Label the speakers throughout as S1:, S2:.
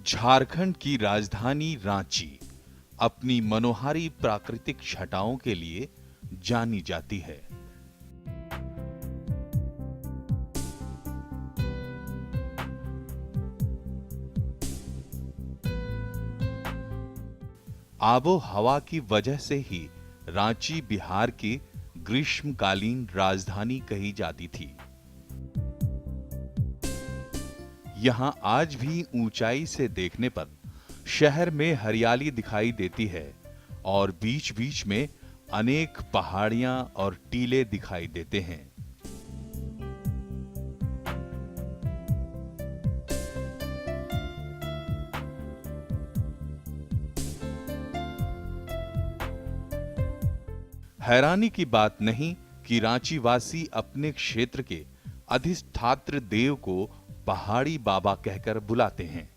S1: झारखंड की राजधानी रांची अपनी मनोहारी प्राकृतिक छटाओं के लिए जानी जाती है। आबो हवा की वजह से ही रांची बिहार की ग्रीष्मकालीन राजधानी कही जाती थी। यहां आज भी ऊंचाई से देखने पर शहर में हरियाली दिखाई देती है और बीच-बीच में अनेक पहाड़ियां और टीले दिखाई देते हैं। हैरानी की बात नहीं कि रांची वासी अपने क्षेत्र के अधिष्ठात्र देव को पहाड़ी बाबा कहकर बुलाते हैं।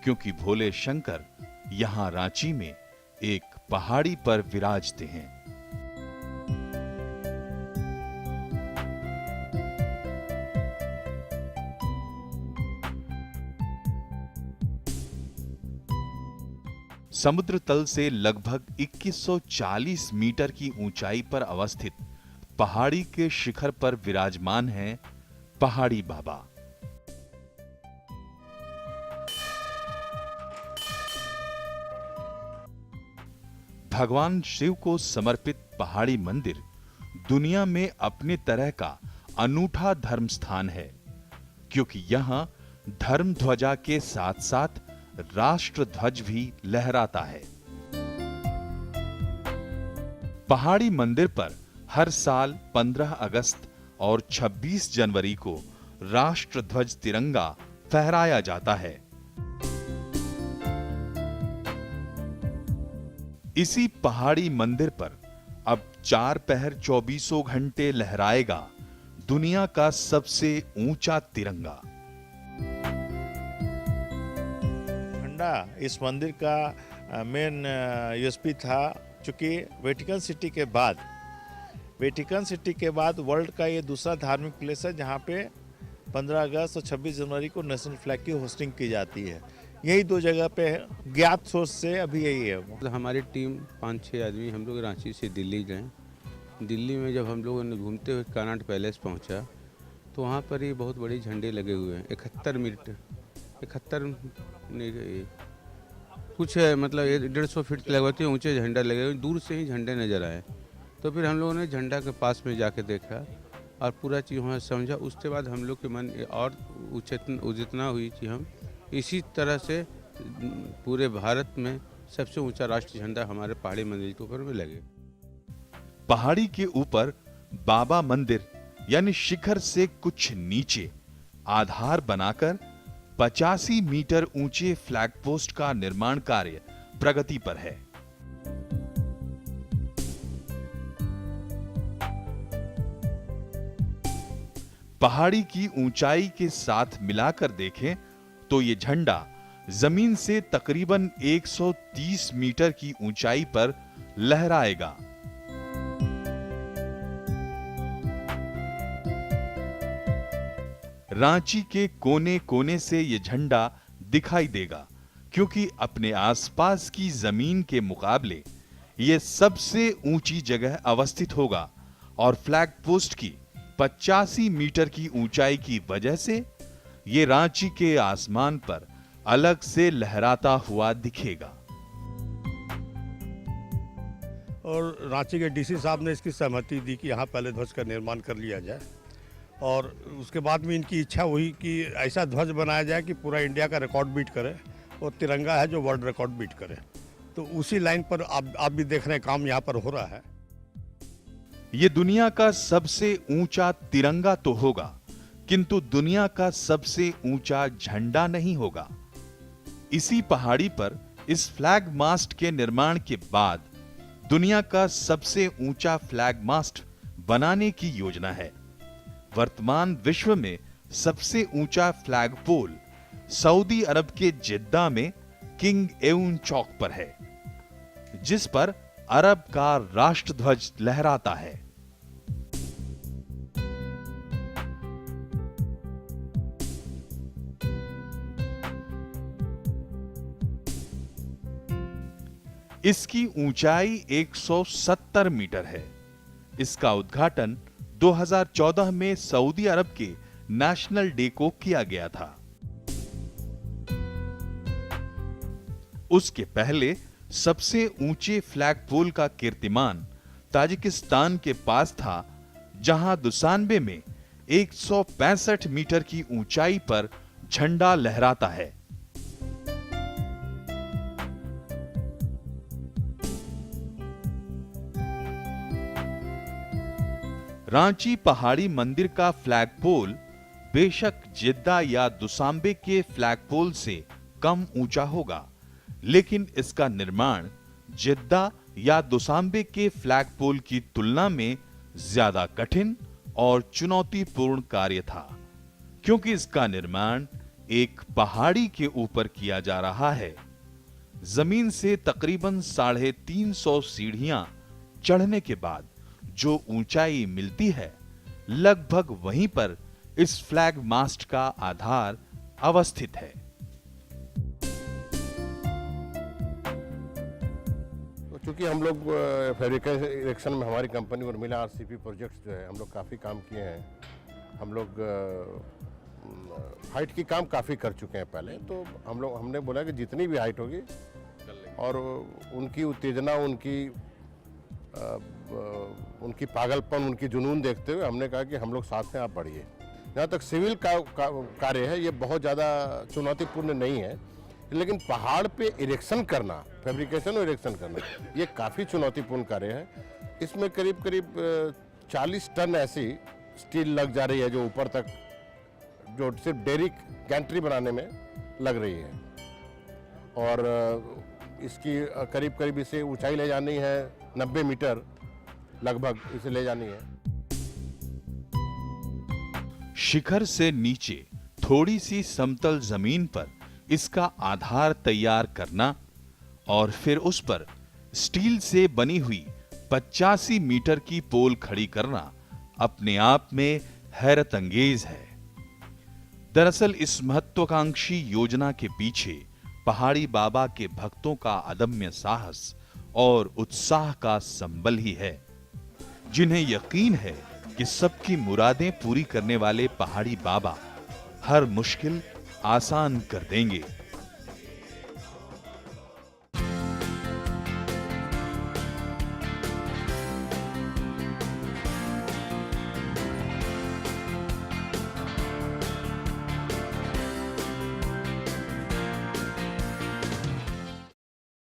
S1: क्योंकि भोले शंकर यहां रांची में एक पहाड़ी पर विराजते हैं। समुद्र तल से लगभग 2140 मीटर की ऊंचाई पर अवस्थित पहाड़ी के शिखर पर विराजमान है पहाड़ी बाबा। भगवान शिव को समर्पित पहाड़ी मंदिर दुनिया में अपने तरह का अनूठा धर्म स्थान है, क्योंकि यहां धर्म ध्वजा के साथ-साथ राष्ट्र ध्वज भी लहराता है। पहाड़ी मंदिर पर हर साल 15 अगस्त और 26 जनवरी को राष्ट्र ध्वज तिरंगा फहराया जाता है। इसी पहाड़ी मंदिर पर अब 4 पहर 24 घंटे लहराएगा दुनिया का सबसे ऊंचा तिरंगा।
S2: इस मंदिर का मेन यूएसपी था, चूंकि वेटिकन सिटी के बाद वर्ल्ड का ये दूसरा धार्मिक प्लेस है जहाँ पे 15 अगस्त और 26 जनवरी को नेशनल फ्लैग की होस्टिंग की जाती है। यही दो जगह पे ज्ञात सोच से अभी यही है।
S3: हमारी टीम 5-6 आदमी हम लोग रांची से दिल्ली गए। दिल्ली में जब हम लोगों ने घूमते हुए कॉनॉट पैलेस पहुंचा तो वहाँ पर ही बहुत बड़े झंडे लगे हुए हैं। 71 कुछ मतलब 150 फीट लगभग ऊंचे झंडा लगे हुए, दूर से ही झंडे नजर आए। तो फिर हम लोगों ने झंडा के पास में जाके देखा और पूरा चीज़ वहाँ समझा। उसके बाद हम लोग के मन और उचेतना हुई कि हम इसी तरह से पूरे भारत में सबसे ऊंचा राष्ट्रीय झंडा हमारे पहाड़ी मंदिर के ऊपर में लगे।
S1: पहाड़ी के ऊपर बाबा मंदिर यानी शिखर से कुछ नीचे आधार बनाकर 85 मीटर ऊंचे फ्लैग पोस्ट का निर्माण कार्य प्रगति पर है। पहाड़ी की ऊंचाई के साथ मिलाकर देखें तो यह झंडा जमीन से तकरीबन 130 मीटर की ऊंचाई पर लहराएगा। रांची के कोने-कोने से यह झंडा दिखाई देगा, क्योंकि अपने आसपास की जमीन के मुकाबले यह सबसे ऊंची जगह अवस्थित होगा और फ्लैग पोस्ट की 85 मीटर की ऊंचाई की वजह से यह रांची के आसमान पर अलग से लहराता हुआ दिखेगा।
S4: और रांची के डीसी साहब ने इसकी सहमति दी कि यहाँ पहले ध्वज का निर्माण कर लिया जाए और उसके बाद में इनकी इच्छा हुई कि ऐसा ध्वज बनाया जाए कि पूरा इंडिया का रिकॉर्ड बीट करे और तिरंगा है जो वर्ल्ड रिकॉर्ड बीट करे। तो उसी लाइन पर आप भी देख रहे हैं काम यहाँ पर हो रहा है।
S1: ये दुनिया का सबसे ऊंचा तिरंगा तो होगा, किंतु दुनिया का सबसे ऊंचा झंडा नहीं होगा। इसी पहाड़ी पर इस फ्लैग मास्ट के निर्माण के बाद दुनिया का सबसे ऊंचा फ्लैग मास्ट बनाने की योजना है। वर्तमान विश्व में सबसे ऊंचा फ्लैग पोल सऊदी अरब के जिद्दा में किंग एउन चौक पर है, जिस पर अरब का राष्ट्रध्वज लहराता है। इसकी ऊंचाई 170 मीटर है। इसका उद्घाटन 2014 में सऊदी अरब के नेशनल डे को किया गया था। उसके पहले सबसे ऊंचे फ्लैगपोल का कीर्तिमान ताजिकिस्तान के पास था, जहां दुशानबे में 165 मीटर की ऊंचाई पर झंडा लहराता है। रांची पहाड़ी मंदिर का फ्लैगपोल बेशक जिद्दा या दुशांबे के फ्लैगपोल से कम ऊंचा होगा, लेकिन इसका निर्माण जिद्दा या दुशांबे के फ्लैगपोल की तुलना में ज्यादा कठिन और चुनौतीपूर्ण कार्य था, क्योंकि इसका निर्माण एक पहाड़ी के ऊपर किया जा रहा है। जमीन से तकरीबन 350 सीढ़ियां चढ़ने के बाद जो ऊंचाई मिलती है, लगभग वहीं पर इस फ्लैग मास्ट का आधार अवस्थित है।
S5: तो चूंकि हम लोग फैब्रिकेशन इरेक्शन में हमारी कंपनी उर्मिला आरसीपी प्रोजेक्ट्स जो है हम लोग काफ़ी काम किए हैं। हम लोग हाइट की काम काफ़ी कर चुके हैं पहले, तो हमने बोला कि जितनी भी हाइट होगी और उनकी उत्तेजना, उनकी पागलपन, उनकी जुनून देखते हुए हमने कहा कि हम लोग साथ हैं, आप बढ़िए। जहाँ तक सिविल कार्य है, ये बहुत ज़्यादा चुनौतीपूर्ण नहीं है, लेकिन पहाड़ पे इरेक्शन करना, फैब्रिकेशन और इरेक्शन करना, ये काफ़ी चुनौतीपूर्ण कार्य है। इसमें करीब 40 टन ऐसी स्टील लग जा रही है जो ऊपर तक, जो सिर्फ डेरिक गैंट्री बनाने में लग रही है, और इसकी करीब इसे ऊंचाई ले जानी है 90 मीटर लगभग, इसे ले जानी है।
S1: शिखर से नीचे थोड़ी सी समतल जमीन पर इसका आधार तैयार करना और फिर उस पर स्टील से बनी हुई 85 मीटर की पोल खड़ी करना अपने आप में हैरत अंगेज है। दरअसल इस महत्वाकांक्षी योजना के पीछे पहाड़ी बाबा के भक्तों का अदम्य साहस और उत्साह का संबल ही है, जिन्हें यकीन है कि सबकी मुरादें पूरी करने वाले पहाड़ी बाबा हर मुश्किल आसान कर देंगे।